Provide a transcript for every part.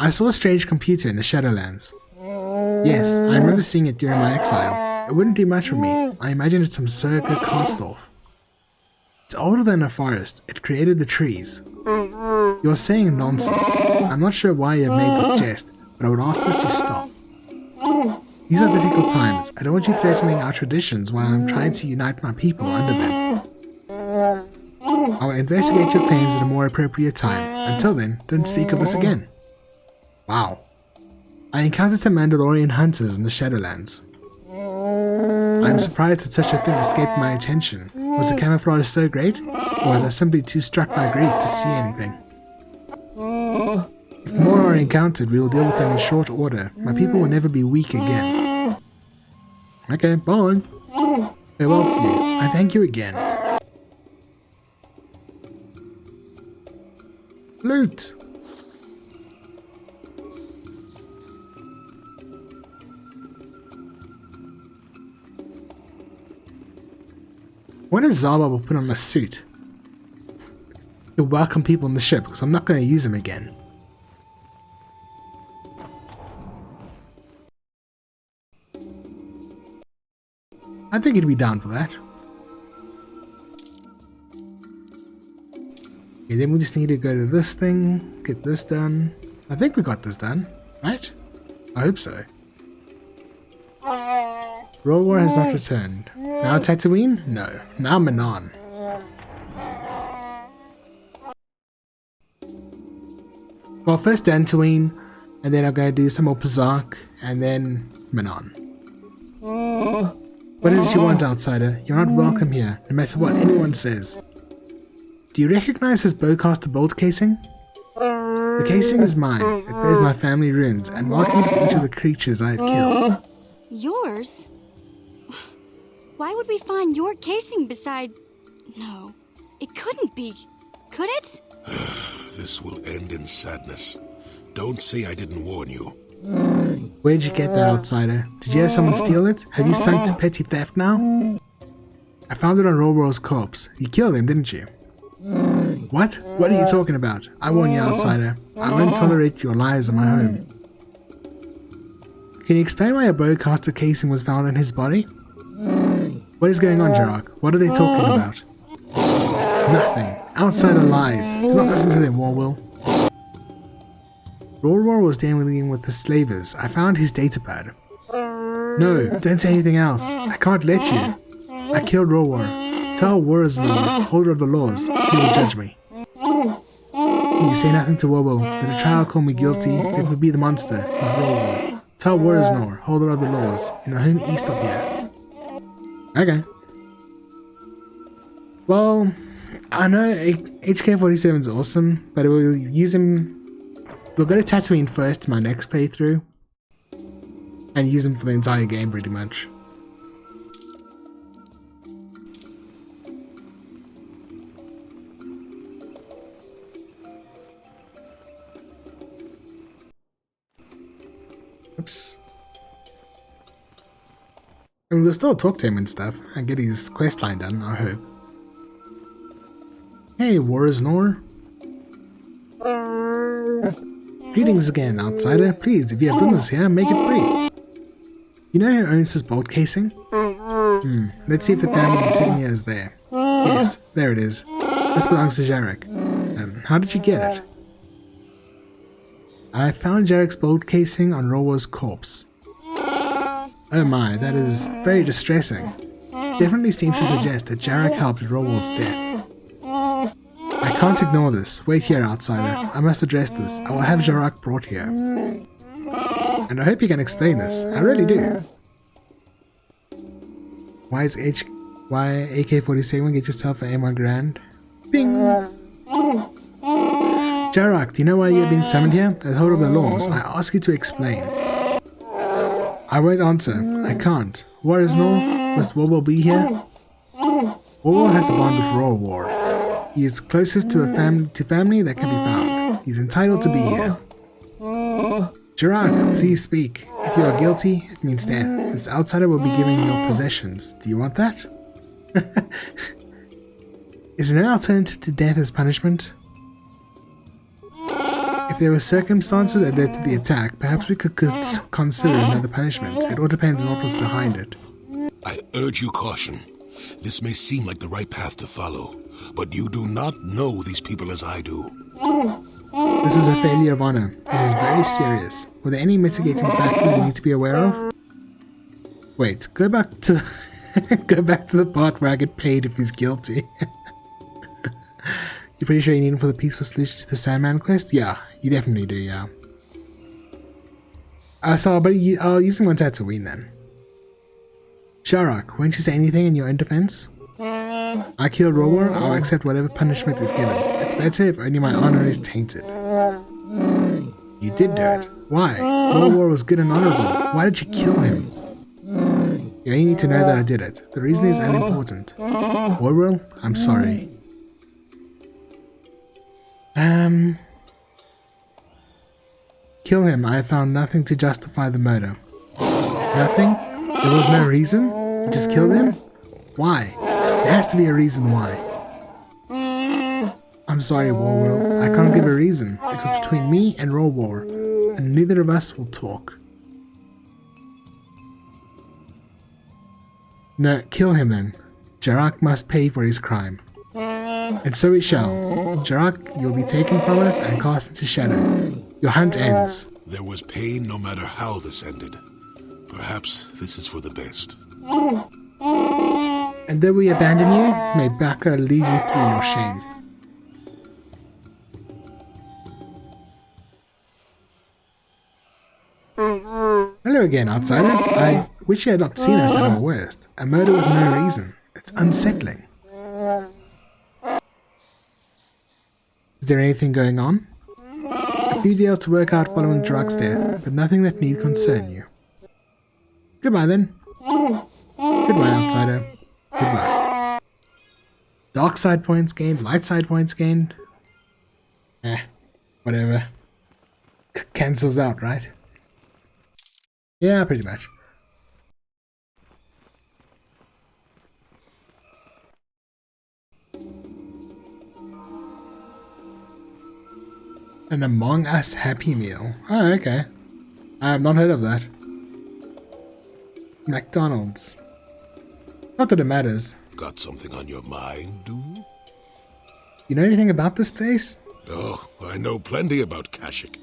I saw a strange computer in the Shadowlands. Yes, I remember seeing it during my exile. It wouldn't do much for me. I imagine it's some circuit cast-off. It's older than a forest. It created the trees. You're saying nonsense. I'm not sure why you have made this jest, but I would ask that you stop. These are difficult times. I don't want you threatening our traditions while I'm trying to unite my people under them. I'll investigate your claims at a more appropriate time. Until then, don't speak of this again. Wow. I encountered some Mandalorian hunters in the Shadowlands. I'm surprised that such a thing escaped my attention. Was the camouflage so great, or was I simply too struck by grief to see anything? If more are encountered, we will deal with them in short order. My people will never be weak again. Okay, bye. Farewell to you. I thank you again. Loot! When is Zaba will put on a suit? He'll welcome people on the ship because I'm not going to use him again. I think he'd be down for that. Okay, then we just need to go to this thing, get this done. I think we got this done, right? I hope so. Rollwar has not returned. Now Tatooine? No. Now Manon. Well, first Dantooine, and then I'm going to do some more Pazak, and then Manon. What is it you want, outsider? You're not welcome here, no matter what anyone says. Do you recognize his bowcaster bolt casing? The casing is mine. It bears my family runes and markings for each of the creatures I have killed. Yours? Why would we find your casing beside... No, it couldn't be. Could it? This will end in sadness. Don't say I didn't warn you. Where'd you get that, outsider? Did you have someone steal it? Have you sunk to petty theft now? I found it on Rolwar's corpse. You killed him, didn't you? What? What are you talking about? I warn you, outsider. I won't tolerate your lies in my home. Can you explain why a bowcaster casing was found in his body? What is going on, Jarak? What are they talking about? Nothing. Outsider lies. Do not listen to them, Warwill. Rolwar was dealing with the slavers. I found his datapad. No, don't say anything else. I can't let you. I killed Rolwar. Tell Warazlor, holder of the laws. He will judge me. You say nothing to Warwill. Let a trial call me guilty. It would be the monster, not Rolwar. Tell Warazlor, holder of the laws, in a home east of here. Okay. Well, I know HK-47 is awesome, but we'll use him... We'll go to Tatooine first, my next playthrough. And use him for the entire game, pretty much. Oops. I mean, we'll still talk to him and stuff, and get his questline done, I hope. Hey, Warazlor. Greetings again, outsider. Please, if you have business here, make it brief. You know who owns this bolt casing? Let's see if the family insignia is there. Yes, there it is. This belongs to Jarek. How did you get it? I found Jarek's bolt casing on Rolwar's corpse. Oh my, that is very distressing. Definitely seems to suggest that Jarek helped with Rolwar's death. I can't ignore this. Wait here, outsider. I must address this. I will have Jarak brought here. And I hope you can explain this. I really do. Why AK-47 get yourself an M1 Grand? Bing! Jarak, do you know why you have been summoned here? As holder of the laws, I ask you to explain. I won't answer. I can't. Warazlor, must Warwill be here? Warwill has a bond with Rolwar. He is closest to family that can be found. He's entitled to be here. Jarak, please speak. If you are guilty, it means death. This outsider will be giving you your possessions. Do you want that? Is there no alternative to death as punishment? If there were circumstances that led to the attack, perhaps we could consider another punishment. It all depends on what was behind it. I urge you caution. This may seem like the right path to follow, but you do not know these people as I do. This is a failure of honor. It is very serious. Were there any mitigating factors we need to be aware of? Wait, go back to go back to the part where I get paid if he's guilty. You pretty sure you need him for the peaceful solution to the Sandman quest? Yeah, you definitely do, yeah. I'll use him on Tatooine then. Sharok, won't you say anything in your own defense? I killed Rowar, I'll accept whatever punishment is given. It's better if only my honor is tainted. You did do it. Why? Rowar was good and honorable. Why did you kill him? You only need to know that I did it. The reason is unimportant. Orwell, I'm sorry. Kill him. I have found nothing to justify the murder. Nothing? There was no reason? You just killed him? Why? There has to be a reason why. I'm sorry, Warworld. I can't give a reason. It was between me and War, and neither of us will talk. No, kill him then. Jarak must pay for his crime. And so we shall. Jarak, you will be taken from us and cast into shadow. Your hunt ends. There was pain no matter how this ended. Perhaps this is for the best. And though we abandon you, may Baka lead you through your shame. Hello again, outsider. I wish you had not seen us at our worst. A murder with no reason. It's unsettling. Is there anything going on? A few deals to work out following Jarak's death, but nothing that need concern you. Goodbye then. Goodbye, outsider. Goodbye. Dark side points gained, light side points gained. Whatever. Cancels out, right? Yeah, pretty much. An Among Us Happy Meal. Oh, okay. I have not heard of that. McDonald's. Not that it matters. Got something on your mind, dude? You know anything about this place? Oh, I know plenty about Kashyyyk.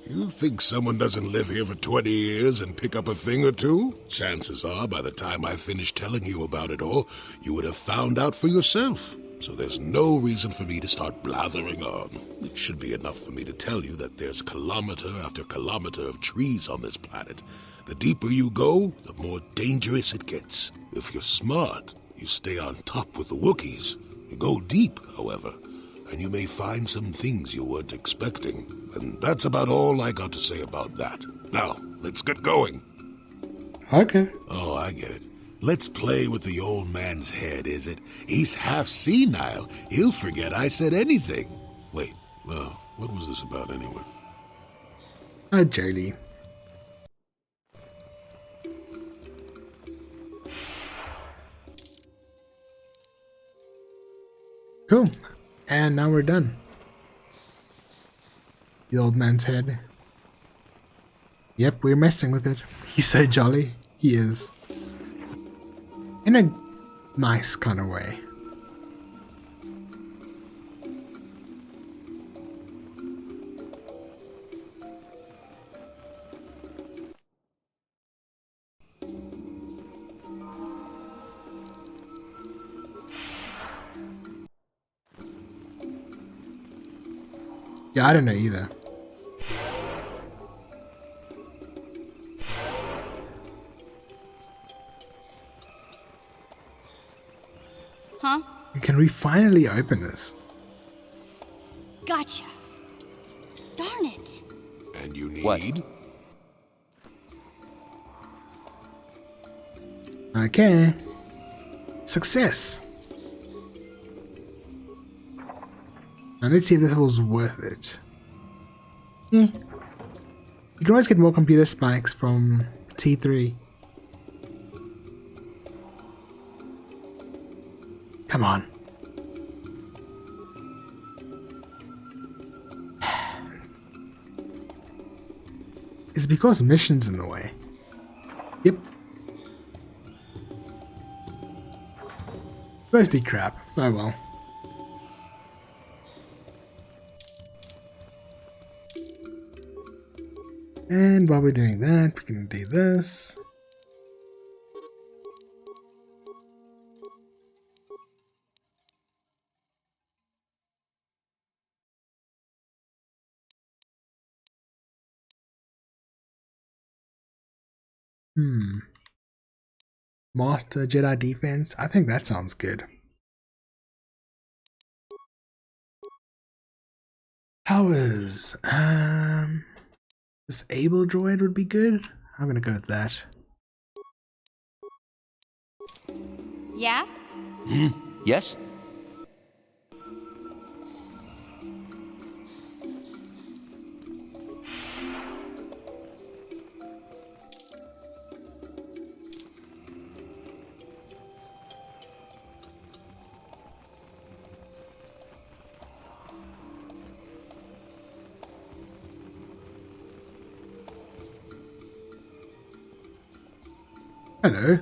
You think someone doesn't live here for 20 years and pick up a thing or two? Chances are, by the time I finish telling you about it all, you would have found out for yourself. So there's no reason for me to start blathering on. It should be enough for me to tell you that there's kilometer after kilometer of trees on this planet. The deeper you go, the more dangerous it gets. If you're smart, you stay on top with the Wookiees. You go deep, however, and you may find some things you weren't expecting. And that's about all I got to say about that. Now, let's get going. Okay. Oh, I get it. Let's play with the old man's head, is it? He's half senile. He'll forget I said anything. Wait, what was this about anyway? Jolie. Cool. And now we're done. The old man's head. Yep, we're messing with it. He's so jolly. He is. In a nice kind of way. Yeah, I don't know either. Huh? Can we finally open this? Gotcha. Darn it. And you need? What? Okay. Success. Now let's see if this was worth it. Yeah. You can always get more computer spikes from T3. Come on. It's because mission's in the way. Yep. Mostly crap. Oh well. And while we're doing that, we can do this. Master Jedi Defense. I think that sounds good. Powers. Disable droid would be good. I'm gonna go with that. Yeah? Yes? Hello.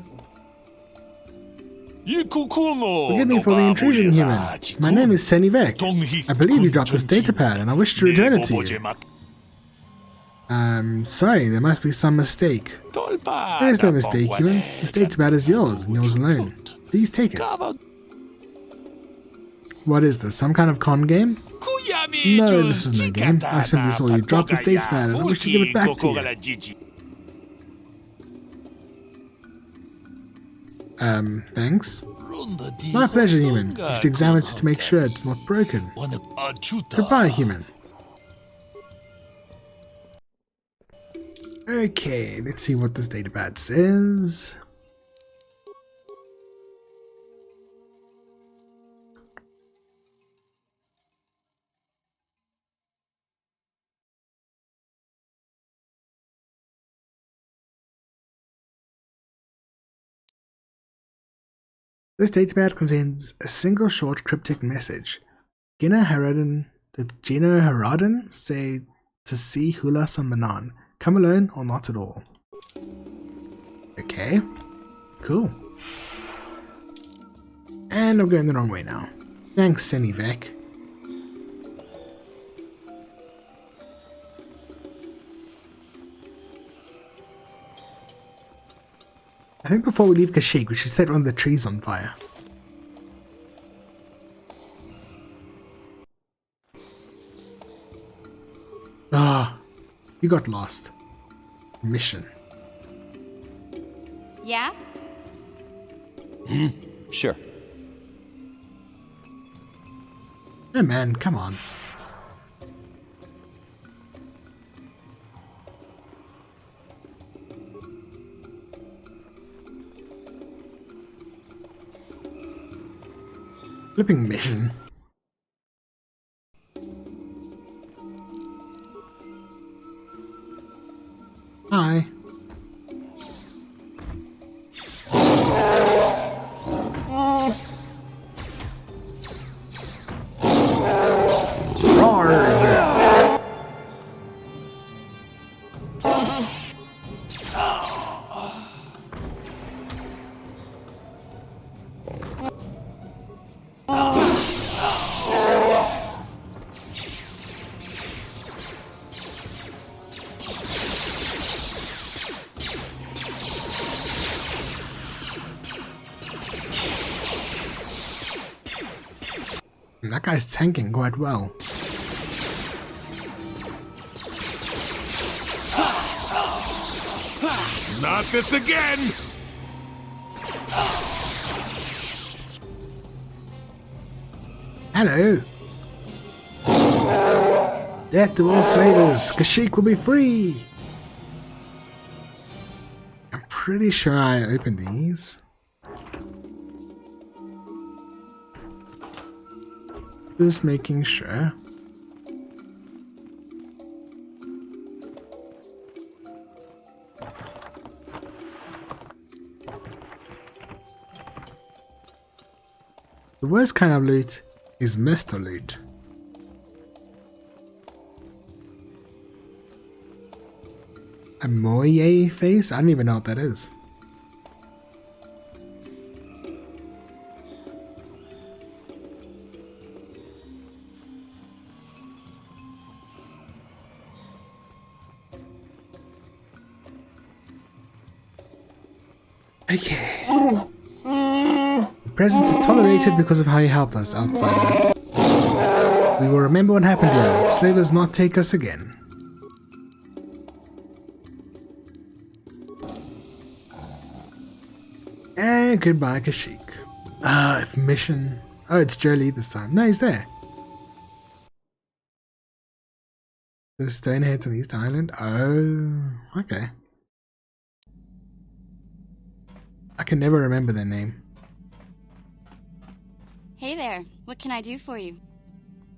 Forgive me for the intrusion, human. My name is Seni Vec. I believe you dropped this datapad and I wish to return it to you. Sorry, there must be some mistake. There is no mistake, human. This datapad is yours and yours alone. Please take it. What is this, some kind of con game? No, this is no game. I simply saw you drop this datapad and I wish to give it back to you. Thanks. My pleasure, human. You should examine it to make sure it's not broken. Goodbye, human. Okay, let's see what this datapad says. This datapad contains a single short cryptic message. Did Gino Haradin say to see Hulas on Manan? Come alone or not at all? Okay, cool. And I'm going the wrong way now. Thanks, Seni Vec. I think before we leave Kashyyyk, we should set one of the trees on fire. Ah, you got lost. Mission. Yeah? Sure. Oh man, come on. Flipping mission. Hi. Roar. That guy's tanking quite well. Not this again! Hello. Death to all slavers. Kashyyyk will be free. I'm pretty sure I opened these. Just making sure. The worst kind of loot is Mr. Loot. A Moye face? I don't even know what that is. Okay. The presence is tolerated because of how you helped us, outsider. We will remember what happened here. Slavers not take us again. And goodbye, Kashyyyk. If mission... Oh, it's Jolie this time. No, he's there. The Stoneheads on East Island? Oh, okay. I can never remember their name. Hey there, what can I do for you?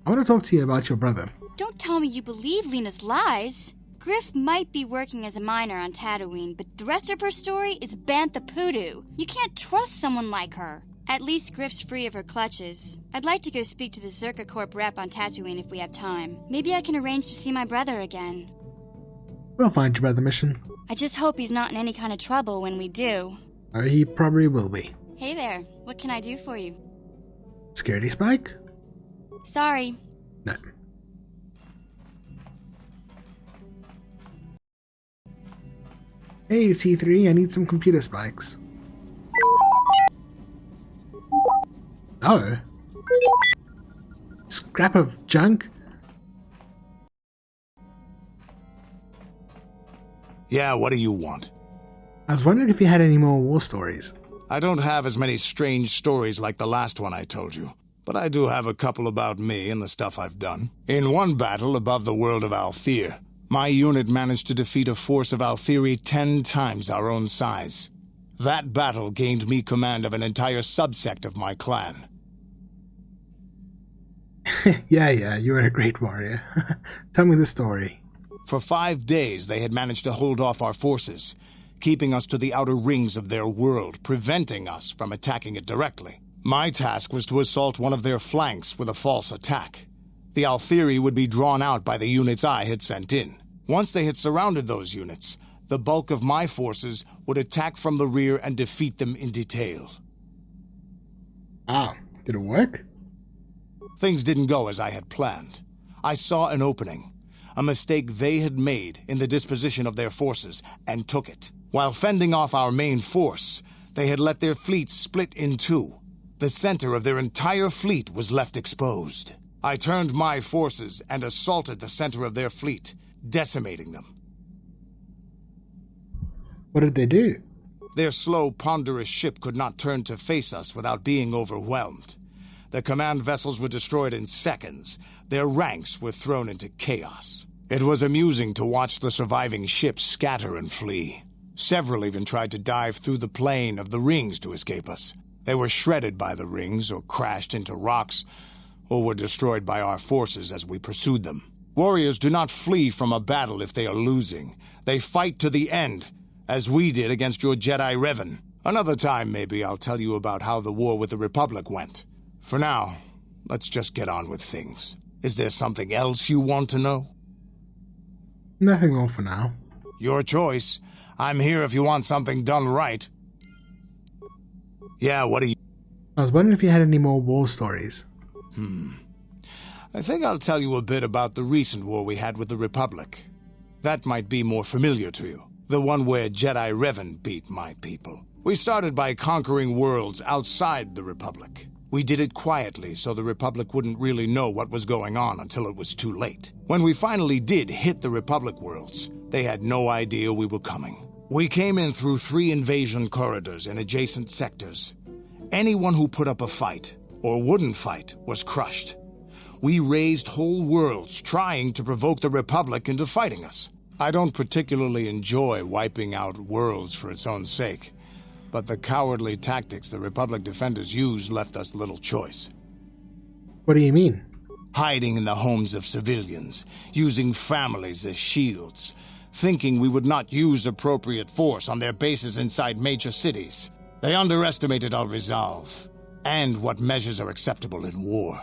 I want to talk to you about your brother. Don't tell me you believe Lena's lies. Griff might be working as a miner on Tatooine, but the rest of her story is Bantha Poodoo. You can't trust someone like her. At least Griff's free of her clutches. I'd like to go speak to the Zerka Corp rep on Tatooine if we have time. Maybe I can arrange to see my brother again. We'll find your brother, Mission. I just hope he's not in any kind of trouble when we do. Oh, he probably will be. Hey there, what can I do for you? Security spike? Sorry. No. Hey, C3, I need some computer spikes. Oh. Scrap of junk? Yeah, what do you want? I was wondering if you had any more war stories. I don't have as many strange stories like the last one I told you, but I do have a couple about me and the stuff I've done. In one battle above the world of Althir, my unit managed to defeat a force of Althiri 10 times our own size. That battle gained me command of an entire subsect of my clan. Yeah, you were a great warrior. Tell me the story. For 5 days they had managed to hold off our forces, keeping us to the outer rings of their world, preventing us from attacking it directly. My task was to assault one of their flanks with a false attack. The Althiri would be drawn out by the units I had sent in. Once they had surrounded those units, the bulk of my forces would attack from the rear and defeat them in detail. Ah, did it work? Things didn't go as I had planned. I saw an opening, a mistake they had made in the disposition of their forces, and took it. While fending off our main force, they had let their fleet split in two. The center of their entire fleet was left exposed. I turned my forces and assaulted the center of their fleet, decimating them. What did they do? Their slow, ponderous ship could not turn to face us without being overwhelmed. The command vessels were destroyed in seconds. Their ranks were thrown into chaos. It was amusing to watch the surviving ships scatter and flee. Several even tried to dive through the plane of the rings to escape us. They were shredded by the rings, or crashed into rocks, or were destroyed by our forces as we pursued them. Warriors do not flee from a battle if they are losing. They fight to the end, as we did against your Jedi Revan. Another time, maybe, I'll tell you about how the war with the Republic went. For now, let's just get on with things. Is there something else you want to know? Nothing more for now. Your choice. I'm here if you want something done right. Yeah, what do you... I was wondering if you had any more war stories. I think I'll tell you a bit about the recent war we had with the Republic. That might be more familiar to you. The one where Jedi Revan beat my people. We started by conquering worlds outside the Republic. We did it quietly so the Republic wouldn't really know what was going on until it was too late. When we finally did hit the Republic worlds, they had no idea we were coming. We came in through 3 invasion corridors in adjacent sectors. Anyone who put up a fight, or wouldn't fight, was crushed. We razed whole worlds trying to provoke the Republic into fighting us. I don't particularly enjoy wiping out worlds for its own sake, but the cowardly tactics the Republic defenders used left us little choice. What do you mean? Hiding in the homes of civilians, using families as shields, thinking we would not use appropriate force on their bases inside major cities. They underestimated our resolve, and what measures are acceptable in war.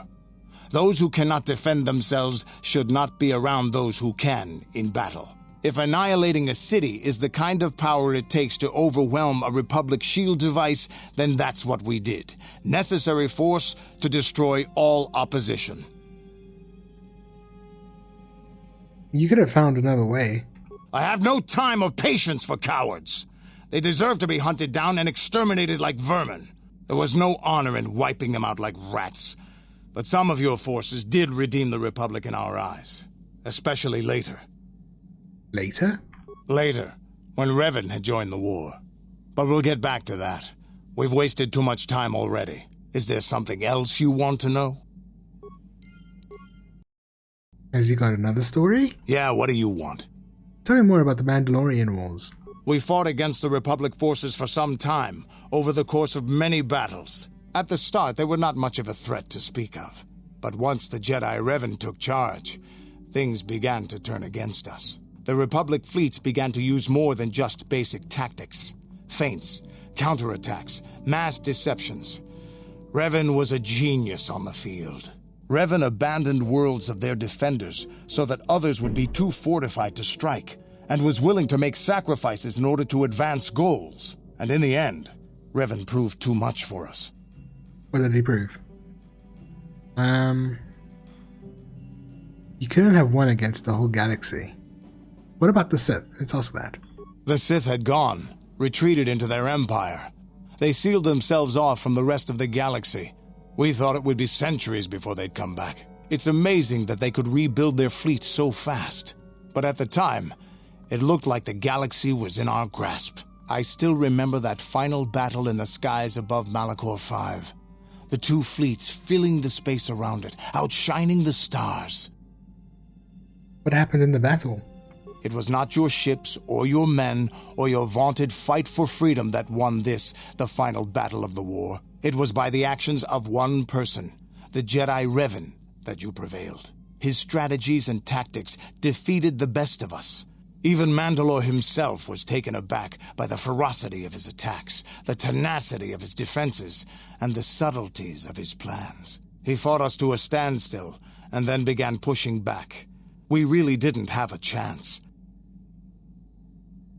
Those who cannot defend themselves should not be around those who can in battle. If annihilating a city is the kind of power it takes to overwhelm a Republic shield device, then that's what we did. Necessary force to destroy all opposition. You could have found another way. I have no time or patience for cowards. They deserve to be hunted down and exterminated like vermin. There was no honor in wiping them out like rats. But some of your forces did redeem the Republic in our eyes. Especially later. Later? Later, when Revan had joined the war. But we'll get back to that. We've wasted too much time already. Is there something else you want to know? Has he got another story? Yeah, what do you want? Tell me more about the Mandalorian Wars. We fought against the Republic forces for some time, over the course of many battles. At the start, they were not much of a threat to speak of. But once the Jedi Revan took charge, things began to turn against us. The Republic fleets began to use more than just basic tactics. Feints, counterattacks, mass deceptions. Revan was a genius on the field. Revan abandoned worlds of their defenders so that others would be too fortified to strike, and was willing to make sacrifices in order to advance goals. And in the end, Revan proved too much for us. What did he prove? You couldn't have won against the whole galaxy. What about the Sith? Let's ask that. The Sith had gone, retreated into their empire. They sealed themselves off from the rest of the galaxy. We thought it would be centuries before they'd come back. It's amazing that they could rebuild their fleet so fast. But at the time, it looked like the galaxy was in our grasp. I still remember that final battle in the skies above Malachor 5. The two fleets filling the space around it, outshining the stars. What happened in the battle? It was not your ships, or your men, or your vaunted fight for freedom that won this, the final battle of the war. It was by the actions of one person, the Jedi Revan, that you prevailed. His strategies and tactics defeated the best of us. Even Mandalore himself was taken aback by the ferocity of his attacks, the tenacity of his defenses, and the subtleties of his plans. He fought us to a standstill, and then began pushing back. We really didn't have a chance.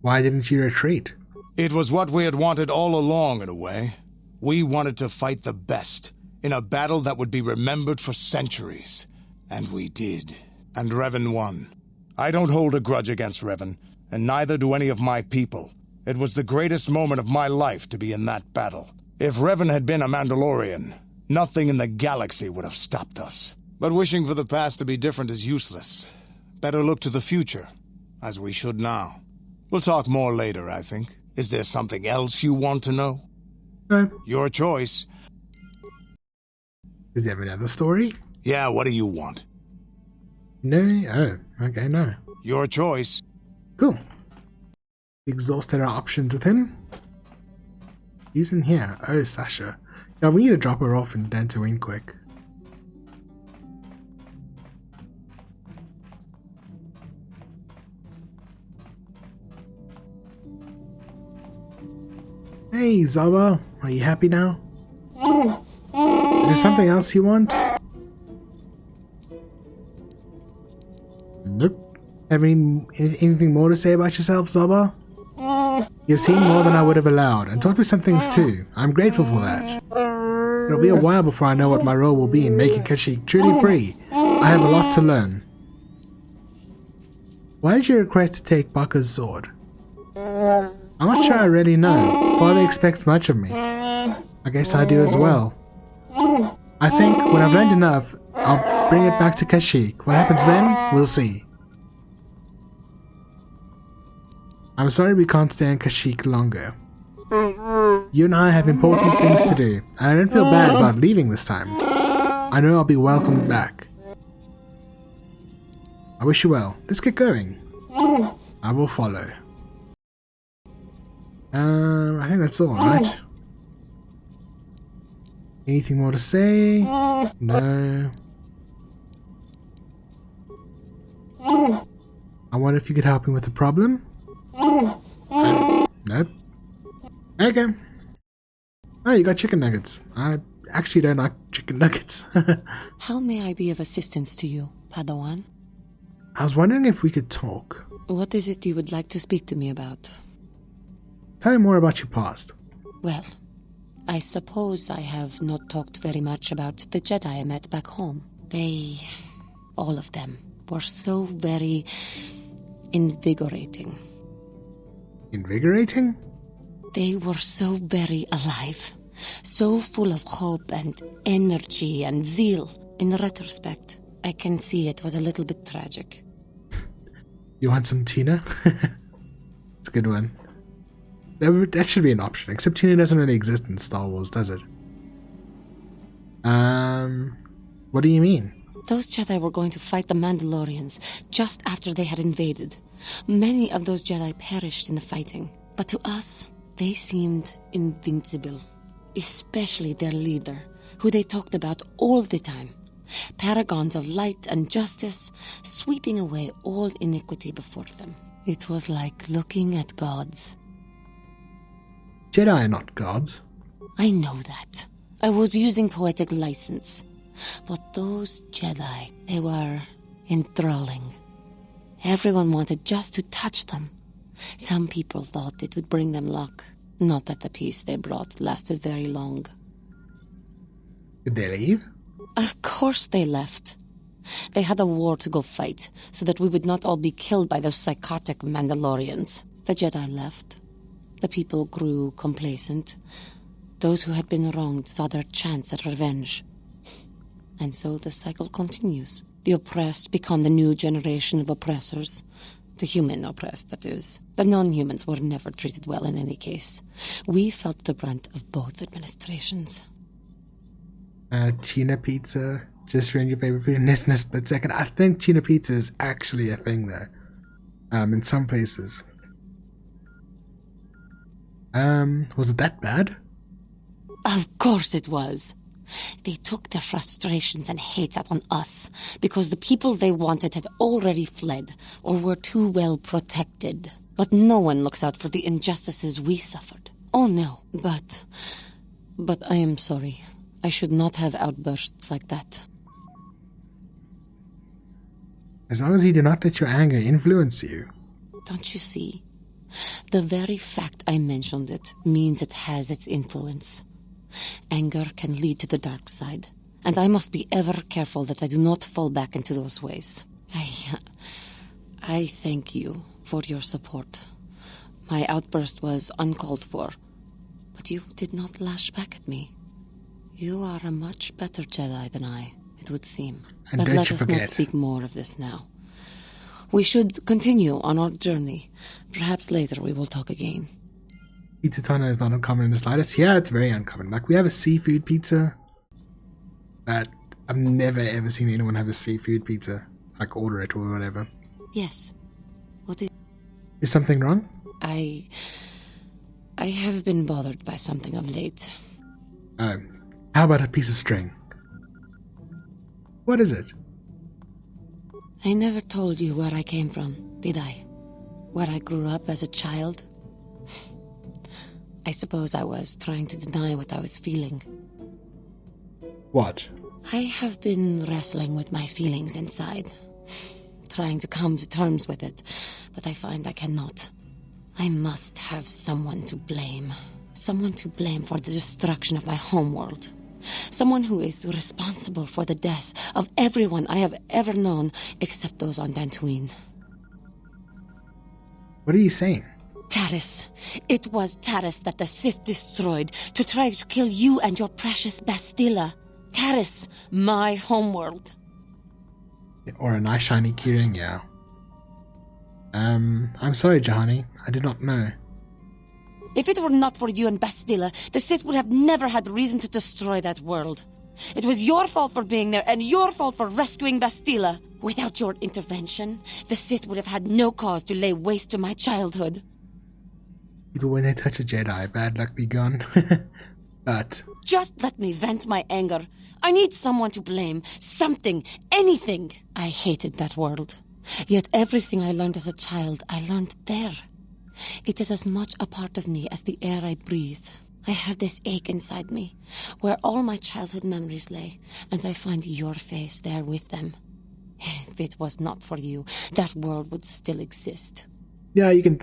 Why didn't you retreat? It was what we had wanted all along, in a way. We wanted to fight the best, in a battle that would be remembered for centuries. And we did. And Revan won. I don't hold a grudge against Revan, and neither do any of my people. It was the greatest moment of my life to be in that battle. If Revan had been a Mandalorian, nothing in the galaxy would have stopped us. But wishing for the past to be different is useless. Better look to the future, as we should now. We'll talk more later, I think. Is there something else you want to know? No. Your choice. Does he have another story? Yeah, what do you want? No? Oh, okay, no. Your choice. Cool. Exhausted our options with him. He's in here. Oh, Sasha. Yeah, we need to drop her off in Dantooine quick. Hey, Zaba. Are you happy now? Is there something else you want? Nope. Have anything more to say about yourself, Zaba? You've seen more than I would have allowed, and taught me some things too. I'm grateful for that. It'll be a while before I know what my role will be in making Kashyyyk truly free. I have a lot to learn. Why did you request to take Baka's sword? I'm not sure I really know. Father expects much of me. I guess I do as well. I think when I've learned enough, I'll bring it back to Kashyyyk. What happens then, we'll see. I'm sorry we can't stay in Kashyyyk longer. You and I have important things to do, and I don't feel bad about leaving this time. I know I'll be welcomed back. I wish you well. Let's get going. I will follow. I think that's all, right? Anything more to say? No. I wonder if you could help me with the problem? Nope. Okay. Oh, you got chicken nuggets. I actually don't like chicken nuggets. How may I be of assistance to you, Padawan? I was wondering if we could talk. What is it you would like to speak to me about? Tell me more about your past. Well, I suppose I have not talked very much about the Jedi I met back home. They, all of them, were so very invigorating. Invigorating? They were so very alive, so full of hope and energy and zeal. In retrospect, I can see it was a little bit tragic. You want some Tina? It's a good one. That should be an option, except Tina doesn't really exist in Star Wars, does it? What do you mean? Those Jedi were going to fight the Mandalorians just after they had invaded. Many of those Jedi perished in the fighting, but to us, they seemed invincible. Especially their leader, who they talked about all the time. Paragons of light and justice, sweeping away all iniquity before them. It was like looking at gods. Jedi are not gods. I know that. I was using poetic license. But those Jedi, they were enthralling. Everyone wanted just to touch them. Some people thought it would bring them luck. Not that the peace they brought lasted very long. Did they leave? Of course they left. They had a war to go fight, so that we would not all be killed by those psychotic Mandalorians. The Jedi left. The people grew complacent. Those who had been wronged saw their chance at revenge. And so the cycle continues. The oppressed become the new generation of oppressors. The human oppressed, that is. The non-humans were never treated well in any case. We felt the brunt of both administrations. Tina Pizza just ruined your favorite food in this split second. I think Tina Pizza is actually a thing there. In some places. Was it that bad? Of course it was. They took their frustrations and hates out on us because the people they wanted had already fled or were too well protected. But no one looks out for the injustices we suffered. Oh no, but I am sorry. I should not have outbursts like that. As long as you do not let your anger influence you. Don't you see? The very fact I mentioned it means it has its influence. Anger can lead to the dark side, and I must be ever careful that I do not fall back into those ways. I thank you for your support. My outburst was uncalled for, but you did not lash back at me. You are a much better Jedi than I, it would seem. And but don't let you us forget. not speak more of this now. We should continue on our journey. Perhaps later we will talk again. Pizza Tana is not uncommon in the slightest. Yeah, it's very uncommon. Like, we have a seafood pizza, but I've never ever seen anyone have a seafood pizza. Like, order it or whatever. Yes. What is... Is something wrong? I have been bothered by something of late. How about a piece of string? What is it? I never told you where I came from, did I? Where I grew up as a child? I suppose I was trying to deny what I was feeling. What? I have been wrestling with my feelings inside. Trying to come to terms with it, but I find I cannot. I must have someone to blame. Someone to blame for the destruction of my homeworld. Someone who is responsible for the death of everyone I have ever known except those on Dantooine. What are you saying? Taris. It was Taris that the Sith destroyed to try to kill you and your precious Bastila. Taris, my homeworld. Or a nice shiny keyring, yeah. I'm sorry, Jahani. I did not know. If it were not for you and Bastila, the Sith would have never had reason to destroy that world. It was your fault for being there, and your fault for rescuing Bastila. Without your intervention, the Sith would have had no cause to lay waste to my childhood. People, when they touch a Jedi, bad luck be gone. But... Just let me vent my anger. I need someone to blame. Something. Anything. I hated that world. Yet everything I learned as a child, I learned there. It is as much a part of me as the air I breathe. I have this ache inside me, where all my childhood memories lay, and I find your face there with them. If it was not for you, that world would still exist. Yeah, you can